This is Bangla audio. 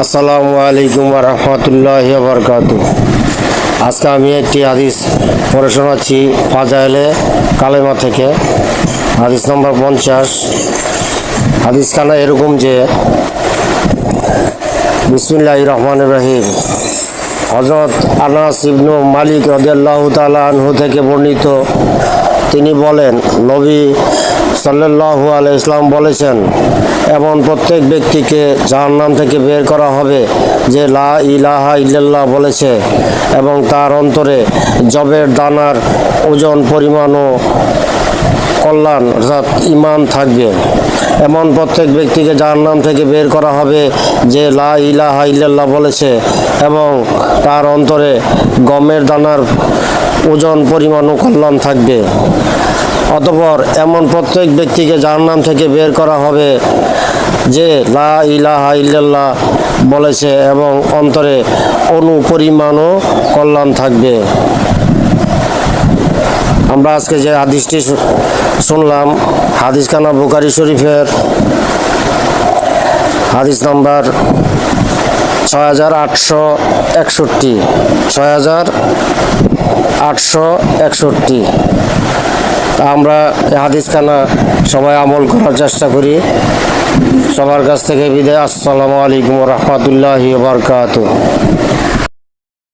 আসসালামু আলাইকুম ওয়া রাহমাতুল্লাহি ওয়া বারাকাতুহু। আজকে আমি একটি হাদিস পড়ে শোনাচ্ছি ফাজাইলে কালেমা থেকে। হাদিস নম্বর 50। হাদিসখানা এরকম যে, বিসমিল্লাহির রহমানির রহিম। হযরত আনাস ইবনে মালিক রাদিয়াল্লাহু তাআলা আনহু থেকে বর্ণিত, তিনি বলেন, নবী সাল্লাল্লাহু আলাইহি ওয়াসাল্লাম বলেছেন, এমন প্রত্যেক ব্যক্তিকে জাহান্নাম থেকে বের করা হবে যে লা ইলাহা ইল্লাল্লাহ বলেছে এবং তার অন্তরে জবের দানার ওজন পরিমাণও কল্যাণ অর্থাৎ ঈমান থাকবে। এমন প্রত্যেক ব্যক্তিকে জাহান্নাম থেকে বের করা হবে যে লা ইলাহা ইল্লাল্লাহ বলেছে এবং তার অন্তরে গমের দানার ওজন পরিমাণও কল্যাণ থাকবে। অতঃপর এমন প্রত্যেক ব্যক্তিকে জাহান্নাম থেকে বের করা হবে যে লা ইলাহা ইল্লাল্লাহ বলেছে এবং অন্তরে অণু পরিমাণও কল্যাণ থাকবে। আমরা আজকে যে হাদিসটি শুনলাম, হাদিসখানা বুখারী শরীফের হাদিস নাম্বার 6861। 6861। আমরা এই হাদিসখানা সবাই আমল করার চেষ্টা করি। সবার কাছ থেকে বিদায়। আসসালামু আলাইকুম ওয়া রাহমাতুল্লাহি ওয়া বারাকাতুহু।